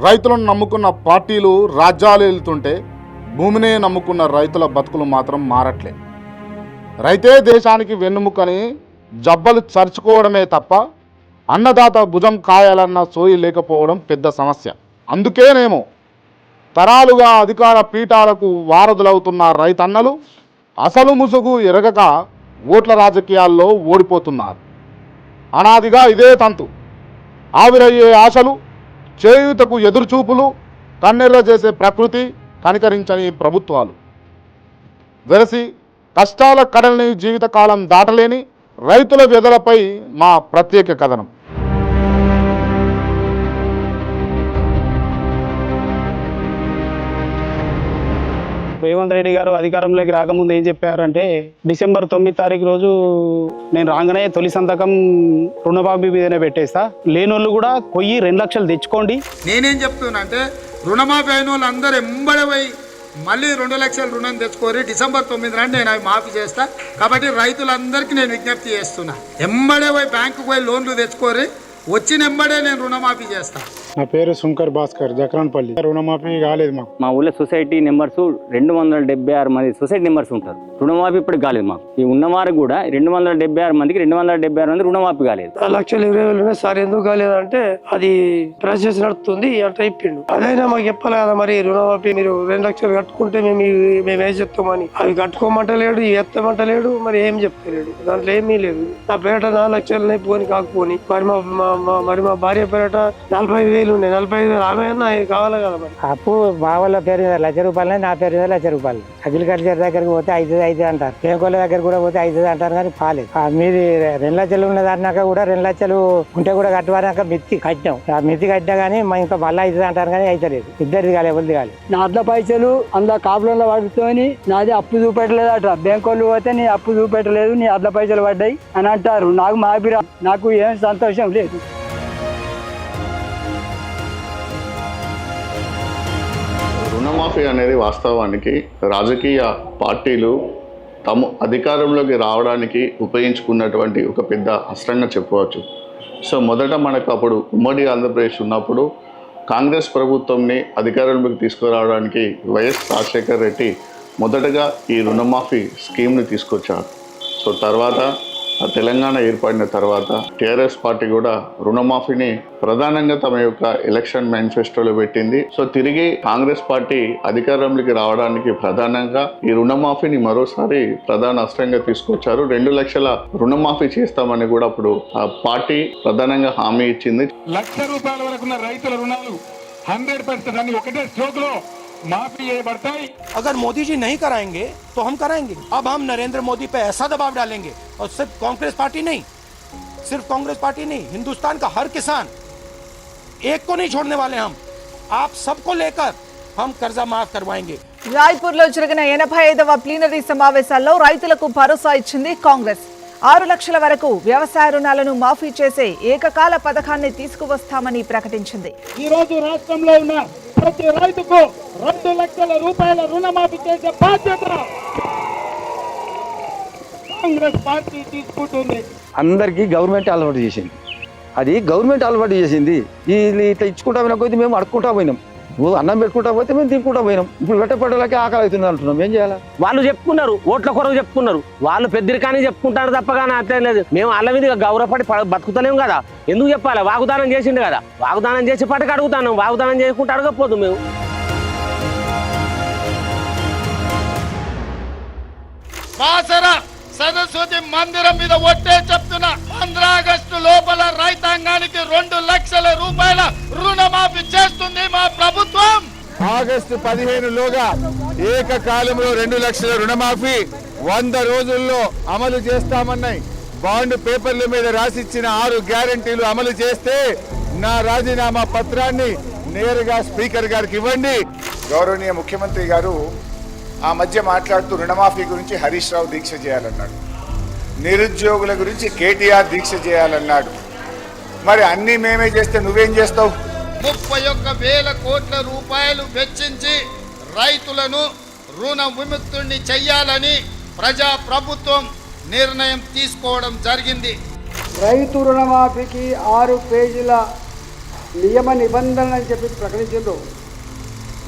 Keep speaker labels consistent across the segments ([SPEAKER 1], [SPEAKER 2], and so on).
[SPEAKER 1] రైతులను నమ్ముకున్న పార్టీలు రాజ్యాలు వెళ్తుంటే భూమినే నమ్ముకున్న రైతుల బతుకులు మాత్రం మారట్లే. రైతే దేశానికి వెన్నుముకని జబ్బలు చరుచుకోవడమే తప్ప అన్నదాత భుజం కాయాలన్న సోయి లేకపోవడం పెద్ద సమస్య. అందుకేనేమో తరాలుగా అధికార పీఠాలకు వారధులవుతున్న రైతన్నలు అసలు ముసుగు ఎరగక ఓట్ల రాజకీయాల్లో ఓడిపోతున్నారు. అనాదిగా ఇదే తంతు. ఆవిరయ్యే ఆశలు, చేయూతకు ఎదురుచూపులు, కన్నెర్ర చేసే ప్రకృతి, కనికరించని ప్రభుత్వాలు. వెరసి కష్టాల కడల్ని జీవితకాలం దాటలేని రైతుల వ్యధలపై మా ప్రత్యేక కథనం.
[SPEAKER 2] రేవంత్ రెడ్డి గారు అధికారంలోకి రాకముందు ఏం చెప్పారంటే, డిసెంబర్ 9 తారీఖు రోజు నేను రాగానే తొలి సంతకం రుణమాఫీ మీదనే పెట్టేస్తా, లేనోళ్ళు కూడా 2 లక్షలు తెచ్చుకోండి.
[SPEAKER 3] నేనేం చెప్తున్నా అంటే రుణమాఫీ అయిన వాళ్ళు అందరూ ఎంబడే పోయి మళ్ళీ 2 లక్షల రుణం తెచ్చుకోరి, డిసెంబర్ 9 నాడు నేను అవి మాఫీ చేస్తా. కాబట్టి రైతులందరికీ నేను విజ్ఞప్తి చేస్తున్నా, ఎంబడే పోయి బ్యాంకుకు పోయి లోన్లు తెచ్చుకోరి, వచ్చిన ఎంబడే నేను రుణమాఫీ చేస్తా.
[SPEAKER 4] నా పేరు శంకర్ భాస్కర్, జక్రాన్పల్లి. రుణమాఫీ కాలేదు మాకు.
[SPEAKER 5] మా ఊళ్ళో సొసైటీ నెంబర్స్ 276 మంది సొసైటీ నెంబర్స్ ఉంటారు. రుణమాఫీ ఇప్పుడు కాలేదు మాకు. ఈ ఉన్నవారికి కూడా 276 మందికి 276 మంది రుణమాఫీ కాలేదు.
[SPEAKER 6] 1,20,000 సార్ ఎందుకు కాలేదంటే అది ప్రాసెస్ నడుస్తుంది అంటే చెప్పిండు. అదైనా మాకు చెప్పాలి కదా, మరి రుణమాఫీ మీరు 2 లక్షలు కట్టుకుంటే మేము ఏం చెప్తామని. అవి కట్టుకోమంటలేడు, ఎత్తమంటలేడు, మరి ఏం చెప్తలేడు. దాంట్లో ఏమీ లేదు. నా పేరట 4 లక్షలు పోని కాకపోని, మరి మా భార్య పేరట 45,000 ఉండే. 45,000 ఆమె కావాలి కదా. మరి
[SPEAKER 7] అప్పు మా వాళ్ళ పేరు మీద 1,00,000 రూపాయలు, నా పేరు మీద 1,00,000 రూపాయలు. అగ్రికల్చర్ దగ్గరికి పోతే 5 అంటారు, బ్యాంకుల దగ్గర కూడా పోతే 5 అంటారు, కానీ పాలేదు. మీది 2 లక్షలు ఉన్నది అన్నాక కూడా 2 లక్షలు ఉంటే కూడా కట్టవాక మిత్తి కట్టాం. ఆ మిత్తి కట్టినా కానీ ఇంకా మళ్ళీ 5 అంటారు, కానీ అయితే లేదు. ఇద్దరిది కాలే, ఎవరిది కాలేదు.
[SPEAKER 8] నా అట్ల పైసలు అందులో కాపులంలో పడుతోని నాది అప్పు చూపెట్టలేదట. బ్యాంకు వాళ్ళు పోతే నీ అప్పు చూపెట్టలేదు, నీ అట్ల పైసలు పడ్డాయి అని అంటారు. నాకు మాపిరా, నాకు ఏం సంతోషం లేదు.
[SPEAKER 9] రుణమాఫీ అనేది వాస్తవానికి రాజకీయ పార్టీలు తమ అధికారంలోకి రావడానికి ఉపయోగించుకున్నటువంటి ఒక పెద్ద అస్త్రంగా చెప్పవచ్చు. సో మొదట మనకు అప్పుడు ఉమ్మడి ఆంధ్రప్రదేశ్ ఉన్నప్పుడు కాంగ్రెస్ ప్రభుత్వంని అధికారంలోకి తీసుకురావడానికి వైఎస్ రాజశేఖర రెడ్డి మొదటగా ఈ రుణమాఫీ స్కీమ్ని తీసుకొచ్చారు. సో తర్వాత తెలంగాణ ఏర్పడిన తర్వాత టీఆర్ఎస్ పార్టీ కూడా రుణమాఫీని ప్రధానంగా తమ యొక్క ఎలక్షన్ మేనిఫెస్టోలో పెట్టింది. సో తిరిగి కాంగ్రెస్ పార్టీ అధికారంలోకి రావడానికి ప్రధానంగా ఈ రుణమాఫీని మరోసారి ప్రధాన అస్త్రంగా తీసుకొచ్చారు. 2 లక్షల రుణమాఫీ చేస్తామని కూడా అప్పుడు ఆ పార్టీ ప్రధానంగా హామీ ఇచ్చింది.
[SPEAKER 10] ₹1,00,000 వరకు ఉన్న రైతుల రుణాలు 100% అన్ని ఒకటే స్ట్రోక్ లో माफी ये बढ़ताई।
[SPEAKER 11] अगर मोदी जी नहीं कराएंगे तो हम कराएंगे। अब हम नरेंद्र मोदी पे ऐसा दबाव डालेंगे, और सिर्फ कांग्रेस पार्टी नहीं, हिंदुस्तान का हर किसान, एक को नहीं छोड़ने वाले हम, आप सबको लेकर हम कर्जा माफ करवाएंगे।
[SPEAKER 12] రాయ్పూర్లో జరిగిన 85వ ప్లీనరీ సమావేశాల్లో రైతులకు భరోసా ఇచ్చింది కాంగ్రెస్. 6 లక్షల వరకు వ్యవసాయ రుణాలను మాఫీ చేసే ఏకకాల పథకాన్ని తీసుకువస్తామని ప్రకటించింది.
[SPEAKER 10] ఈ రోజు రాష్ట్రంలో ఉన్న ప్రతి రైతుకు 2 లక్షల రూపాయల రుణమాఫీ చేసే బాధ్యత కాంగ్రెస్ పార్టీ తీసుకుంటుంది.
[SPEAKER 6] అందరికీ గవర్నమెంట్ అలవాటు చేసింది, అది గవర్నమెంట్ అలవాటు చేసింది. ఇట్లా ఇచ్చుకుంటా పోయినా కొద్ది మేము అడుక్కుంటా పోయినాం. అన్నం పెట్టుకుంటా పోతే మేము తినుకుంటా పోయినాం. ఇప్పుడు గట్టపడ్డలకి ఆకలి అవుతుంది అంటున్నాం. ఏం చేయాలి?
[SPEAKER 5] వాళ్ళు చెప్పుకున్నారు, ఓట్ల కొరకు చెప్పుకున్నారు, వాళ్ళు పెద్దరికాని చెప్పుకుంటారు తప్ప కానీ అట్లేదు లేదు. మేము వాళ్ళ మీద గౌరవపడి బతుకుతలేము కదా, ఎందుకు చెప్పాలి? వాగ్దానం చేసిండు కదా, వాగ్దానం చేసి పట్టుకు అడుగుతాను, వాగ్దానం చేసుకుంటే అడగకపోదు. మేము
[SPEAKER 3] సరస్వతి మందిరం మీద ఒట్టే చెప్తున్నా, 15 ఆగస్టు లోపల రైతాంగానికి 2 లక్షల రూపాయల రుణమాఫీ చేస్తుంది మా ప్రభుత్వం.
[SPEAKER 4] ఆగస్టు 15లోగా ఏకకాలంలో 2 లక్షల రుణమాఫీ 100 రోజుల్లో అమలు చేస్తామన్నాయి. బాండ్ పేపర్ల మీద రాసిచ్చిన 6 గ్యారంటీలు అమలు చేస్తే నా రాజీనామా పత్రాన్ని నేరుగా స్పీకర్ గారికి ఇవ్వండి.
[SPEAKER 13] గౌరవనీయ ముఖ్యమంత్రి గారు ఆ మధ్య మాట్లాడుతూ రుణమాఫీ గురించి హరీష్ రావు దీక్ష చేయాలన్నాడు, నిరుద్యోగుల గురించి కేటీఆర్ దీక్ష చేయాలన్నాడు. మరి అన్నీ మేమే చేస్తే నువ్వేం చేస్తావు?
[SPEAKER 3] 31,000 కోట్ల రూపాయలు వెచ్చించి రైతులను రుణ విముక్తుల్ని చెయ్యాలని ప్రజా ప్రభుత్వం నిర్ణయం తీసుకోవడం జరిగింది.
[SPEAKER 8] రైతు రుణమాఫీకి 6 పేజీల నియమ నిబంధనలు అని చెప్పి ప్రకటించారు.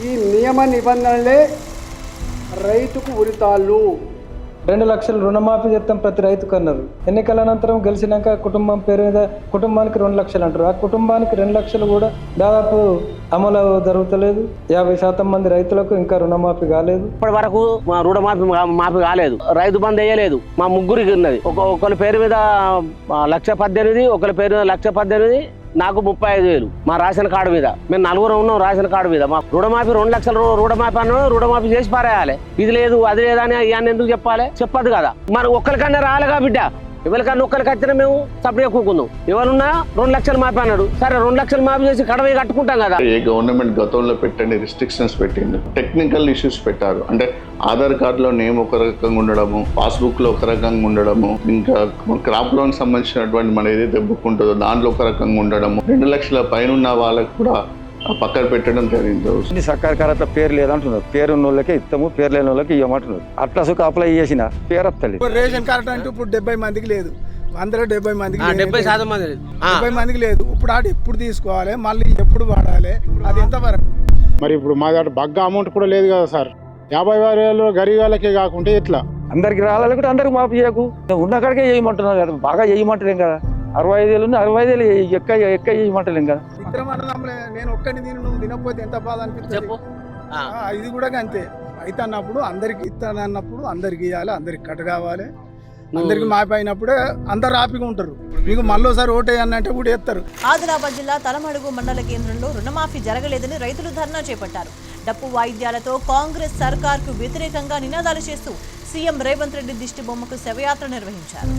[SPEAKER 8] ఈ నియమ నిబంధనలే రైతుకు ఉరితాళ్ళు.
[SPEAKER 7] 2 లక్షలు రుణమాఫీ చేస్తాం ప్రతి రైతుకు అన్నారు. ఎన్నికల అనంతరం గెలిచినాక కుటుంబం పేరు మీద కుటుంబానికి 2 లక్షలు అంటారు. ఆ కుటుంబానికి 2 లక్షలు కూడా దాదాపు అమలు జరుగుతలేదు. 50% మంది రైతులకు ఇంకా రుణమాఫీ కాలేదు.
[SPEAKER 5] ఇప్పటి వరకు మా రుణమాఫీ కాలేదు. రైతు బంధు వేయలేదు. మా ముగ్గురికి ఉన్నది. ఒకరి పేరు మీద 1,18,000, ఒకరి పేరు మీద 1,18,000, నాకు 35,000 మా రేషన్ కార్డు మీద. మేము 4 ఉన్నాం రేషన్ కార్డు మీద. మా రుణమాఫీ 2 లక్షలు రుణమాఫీ అన్నాడు. రుణమాఫీ చేసి పారేయాలి. ఇది లేదు అది లేదని ఇవన్నీ ఎందుకు చెప్పాలి? చెప్పదు కదా. మరి ఒక్కరికన్నా రాలేగా బిడ్డ. ఎవరికన్నా ఒక్కరికి వచ్చినా మేము సపరేట్ కూకుందాం. ఎవరున్నా 2 లక్షలు మాఫీ అన్నాడు. సరే 2 లక్షలు మాఫీ చేసి కడవ కట్టుకుంటాం కదా.
[SPEAKER 9] ఏ గవర్నమెంట్ గతంలో పెట్టండి రిస్ట్రిక్షన్స్ పెట్టింది, టెక్నికల్ ఇష్యూస్ పెట్టారు. అంటే ఆధార్ కార్డులో నేమ్ ఒక రకంగా ఉండడము, పాస్బుక్ లో ఒక రకంగా ఉండడము, ఇంకా క్రాప్ లోన్ సంబంధించినటువంటి మన ఏదైతే బుక్ ఉంటుందో దాంట్లో ఒక రకంగా ఉండడము, 2 లక్షల పైన ఉన్న వాళ్ళకు కూడా పక్కన పెట్టడం జరిగింది.
[SPEAKER 7] సర్కారు పేరు లేదంటున్నారు. పేరు ఉన్న వాళ్ళకే ఇస్తాము, పేరు లేని వాళ్ళకి ఇవ్వమంటున్నారు. అట్లా సుఖ అప్లై చేసిన పేరు వస్తలేదు.
[SPEAKER 8] రేషన్ కార్డు అంటే ఇప్పుడు 70 మందికి లేదు. 170 మందికి
[SPEAKER 5] 70% మంది
[SPEAKER 8] 70 మందికి లేదు. ఇప్పుడు ఆడు ఎప్పుడు తీసుకోవాలి, మళ్ళీ ఎప్పుడు వాడాలి, అది ఎంత వరకు?
[SPEAKER 2] మరి ఇప్పుడు మా దగ్గర బగ్గ అమౌంట్ కూడా లేదు కదా సార్. 50,000 గరీబ్ వాళ్ళకే కాకుంటే ఎట్లా?
[SPEAKER 7] అందరికి రావాలి కూడా అందరికి మాఫీ చేయకు. ఉన్న కాడికే చేయమంటున్నారు కదా. బాగా చేయమంటలేం కదా. 65,000 ఉంది, 65,000 ఎక్క చేయమంటలేం కదా.
[SPEAKER 8] ఇద్దరం అన్నదమ్ములే. నేను ఒక్కడిని తిను, నువ్వు తినకపోతే ఎంత బాధ అనిపిస్తుంది. ఇది కూడా అంతే. అయితే అన్నప్పుడు అందరికి ఇస్తానన్నప్పుడు అందరికి ఇవ్వాలి, అందరికి కట్ కావాలి, అందరికి మాపి అయినప్పుడే అందరు హ్యాపీగా ఉంటారు. మీకు మళ్ళీసారి ఓటే అన్నంటే కూడా వేస్తారు.
[SPEAKER 14] ఆదిలాబాద్ జిల్లా తలమడుగు మండల కేంద్రంలో రుణమాఫీ జరగలేదని రైతులు ధర్నా చేపట్టారు. డప్పు వాయిద్యాలతో కాంగ్రెస్ సర్కార్కు వ్యతిరేకంగా నినాదాలు చేస్తూ సీఎం రేవంత్ రెడ్డి దిష్టి బొమ్మకు శవయాత్ర నిర్వహించారు.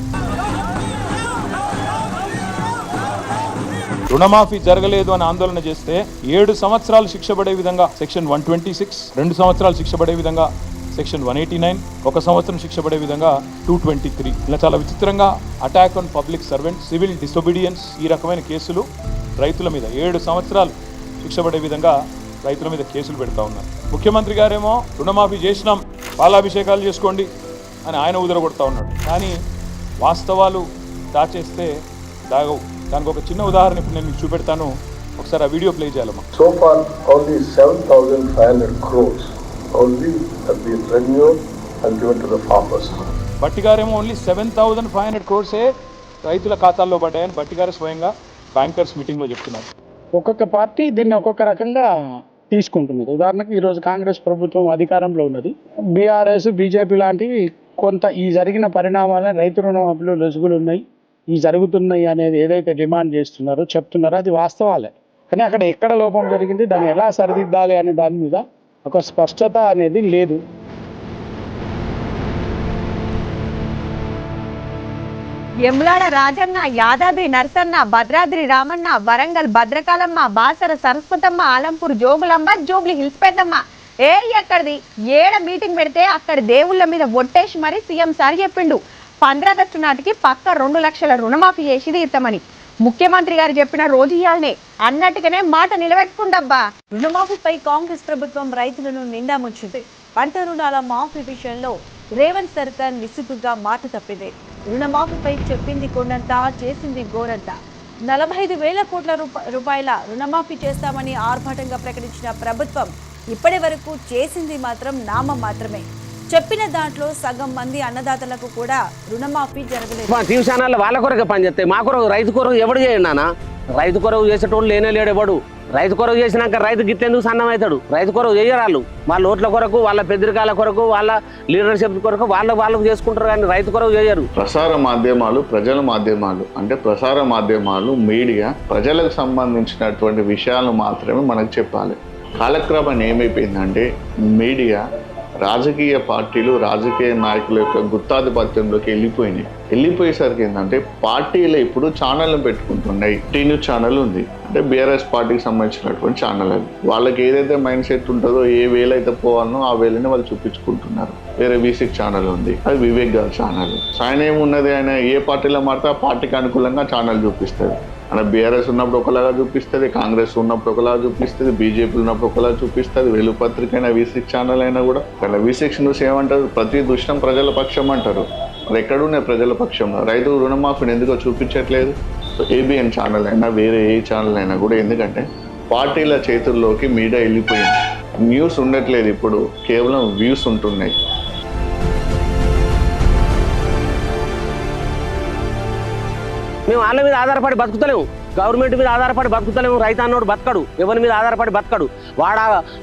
[SPEAKER 10] రుణమాఫీ జరగలేదు అని ఆందోళన చేస్తే 7 సంవత్సరాలు శిక్ష పడే విధంగా సెక్షన్ 126, 2 సంవత్సరాలు శిక్ష పడే విధంగా సెక్షన్ 189, 1 సంవత్సరం శిక్ష పడే విధంగా 223. ఇలా చాలా విచిత్రంగా attack on public servant, civil disobedience, ఈ రకమైన కేసులు రైతుల మీద 7 సంవత్సరాలు శిక్ష పడే విధంగా రైతుల మీద కేసులు పెడతా ఉన్నారు. ముఖ్యమంత్రి గారేమో రుణమాఫీ చేసినాం, పాలాభిషేకాలు చేసుకోండి అని ఆయన ఉదరగొడతా ఉన్నాడు. కానీ వాస్తవాలు దాచేస్తే దాగవు. దానికి ఒక చిన్న ఉదాహరణ ఇప్పుడు నేను మీకు చూపెడతాను. ఒకసారి ఆ వీడియో ప్లే చేయాలమ్మా.
[SPEAKER 15] So far, only 7,500 crores only have been renewed and given to the farmers.
[SPEAKER 10] బట్టి గారేమో ఓన్లీ 7,500 crores రైతుల ఖాతాల్లో పడ్డాయని బట్టి గారు స్వయంగా బ్యాంకర్స్ మీటింగ్లో చెప్తున్నారు.
[SPEAKER 2] ఒక్కొక్క పార్టీ దీన్ని ఒక్కొక్క రకంగా తీసుకుంటున్నది. ఉదాహరణకు ఈరోజు కాంగ్రెస్ ప్రభుత్వం అధికారంలో ఉన్నది. బీఆర్ఎస్, బీజేపీ లాంటివి కొంత ఈ జరిగిన పరిణామాలను రైతు రుణమాఫీలో లొసుగులు ఉన్నాయి, ఈ జరుగుతున్నాయి అనేది ఏదైతే డిమాండ్ చేస్తున్నారో చెప్తున్నారో అది వాస్తవాలే. కానీ అక్కడ ఎక్కడ లోపం జరిగింది, దాన్ని ఎలా సరిదిద్దాలి అనే దాని మీద ఒక స్పష్టత అనేది లేదు.
[SPEAKER 14] యములాడ రాజన్న, యాదాద్రి నరసన్న, భద్రాద్రి రామన్న, వరంగల్ భద్రకాలమ్మ, బాసర సరస్వతమ్మ, ఆలంపూర్ జోగులమ్మ, జూబ్లీ హిల్స్ పెద్దమ్మ, ఎక్కడిది ఏడ మీటింగ్ పెడితే అక్కడ దేవుళ్ళ మీద ఒట్టేసి మరి సీఎం సార్ చెప్పిండు 15 ఆగస్టు నాటికి పక్క 2 లక్షల రుణమాఫీ చేసి తీర్తామని. ముఖ్యమంత్రి గారు చెప్పిన రోజు ఇయాలనే అన్నట్టుగానే మాట నిలబెట్టుకుండబ్బా. రుణమాఫీపై కాంగ్రెస్ ప్రభుత్వం రైతులను నిండా ముంచింది. పంట రుణాల మాఫీ విషయంలో రేవంత్ సర్కార్ విసుగుగా మాట తప్పింది. రుణమాఫీపై చెప్పింది కొండంత, చేసింది గోరంత. 45,000 కోట్ల రూపాయల రుణమాఫీ చేస్తామని ఆర్భాటంగా ప్రకటించిన ప్రభుత్వం ఇప్పటి వరకు చేసింది మాత్రం నామం మాత్రమే. చెప్పిన దాంట్లో సగం మంది అన్నదాతలకు కూడా రుణమాఫీ జరగలేదు.
[SPEAKER 5] టీవీ ఛానల్ వాళ్ళ కొరకు పనిచేస్తాయి, మా కొరకు రైతు కొరకు ఎవడు చేయండి నాన్న. రైతు కొరకు చేసేటోళ్ళు లేనే లేడు ఎవడు. రైతు కొరకు చేసినాక రైతు గిట్టెందుకు సన్నం అవుతాడు? రైతు కొరకు చేయరాళ్ళు. వాళ్ళ ఓట్ల కొరకు, వాళ్ళ పెద్దరికాల కొరకు, వాళ్ళ లీడర్షిప్ కొరకు వాళ్ళకు చేసుకుంటారు, కానీ రైతు కొరకు చేయరు.
[SPEAKER 9] ప్రసార మాధ్యమాలు, ప్రజల మాధ్యమాలు అంటే ప్రసార మాధ్యమాలు, మీడియా ప్రజలకు సంబంధించినటువంటి విషయాలు మాత్రమే మనకు చెప్పాలి. కాలక్రమం ఏమైపోయిందంటే మీడియా రాజకీయ పార్టీలు, రాజకీయ నాయకుల యొక్క గుత్తాధిపత్యంలోకి వెళ్ళిపోయేసరికి ఏంటంటే పార్టీలు ఇప్పుడు ఛానళ్ళను పెట్టుకుంటున్నాయి. టీ న్యూస్ ఛానల్ ఉంది, అంటే బీఆర్ఎస్ పార్టీకి సంబంధించినటువంటి ఛానల్. అది వాళ్ళకి ఏదైతే మైండ్ సెట్ ఉంటుందో, ఏ వేలైతే పోవాలనో ఆ వేలని వాళ్ళు చూపించుకుంటున్నారు. వేరే V6 ఛానల్ ఉంది, అది వివేక్ గారి ఛానల్. ఆయన ఏమున్నది, ఆయన ఏ పార్టీలో మారితే ఆ పార్టీకి అనుకూలంగా ఛానల్ చూపిస్తుంది. అంటే బీఆర్ఎస్ ఉన్నప్పుడు ఒకలాగా చూపిస్తుంది, కాంగ్రెస్ ఉన్నప్పుడు ఒకలాగా చూపిస్తుంది, బీజేపీ ఉన్నప్పుడు ఒకలాగా చూపిస్తుంది. వెలుపత్రిక అయినా V6 ఛానల్ అయినా కూడా అలా V6 న్యూస్ ఏమంటారు, ప్రతి దుష్టం ప్రజల పక్షం అంటారు. మరి ఎక్కడున్నాయి ప్రజల పక్షంలో? రైతు రుణమాఫీని ఎందుకో చూపించట్లేదు. ఏబిఎన్ ఛానల్ అయినా వేరే ఏ ఛానల్ అయినా కూడా, ఎందుకంటే పార్టీల చేతుల్లోకి మీడియా వెళ్ళిపోయింది. న్యూస్ ఉండట్లేదు, ఇప్పుడు కేవలం వ్యూస్ ఉంటున్నాయి.
[SPEAKER 5] మేము వాళ్ళ మీద ఆధారపడి బతుకుతలేము, గవర్నమెంట్ మీద ఆధారపడి బతుకుతలేము. రైతు అన్నోడు బతకడు, ఎవరి మీద ఆధారపడి బతకడు. వాడ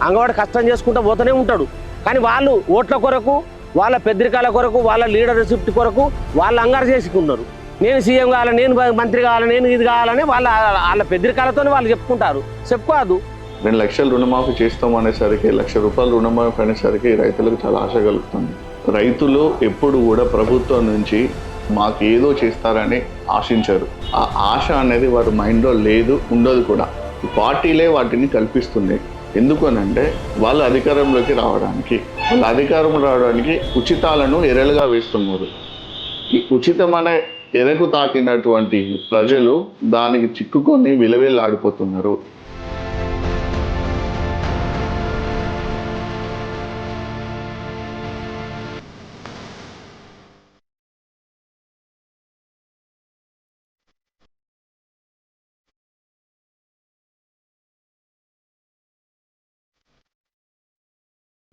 [SPEAKER 5] అంగవాడి కష్టం చేసుకుంటూ పోతూనే ఉంటాడు. కానీ వాళ్ళు ఓట్ల కొరకు, వాళ్ళ పెద్దరికాల కొరకు, వాళ్ళ లీడర్షిప్ కొరకు వాళ్ళు అంగారు చేసుకున్నారు. నేను సీఎం కావాలి, నేను మంత్రి కావాలి, నేను ఇది కావాలని వాళ్ళ పెద్దరికాలతో వాళ్ళు చెప్పుకుంటారు. చెప్పుకోదు.
[SPEAKER 9] 2 లక్షల రుణమాఫీ చేస్తాం అనేసరికి, ₹1,00,000 రుణమాఫీ అనేసరికి రైతులకు చాలా ఆశ కలుగుతుంది. రైతులు ఎప్పుడు కూడా ప్రభుత్వం నుంచి మాకు ఏదో చేస్తారని ఆశించరు. ఆ ఆశ అనేది వారి మైండ్లో లేదు, ఉండదు కూడా. పార్టీలే వాటిని కల్పిస్తున్నాయి. ఎందుకు అనంటే వాళ్ళు అధికారంలోకి రావడానికి, వాళ్ళ అధికారం రావడానికి ఉచితాలను ఎరలుగా వేస్తున్నారు. ఈ ఉచితం అనే ఎరకు తాకినటువంటి ప్రజలు దానికి చిక్కుకొని విలవిల్లాడిపోతున్నారు.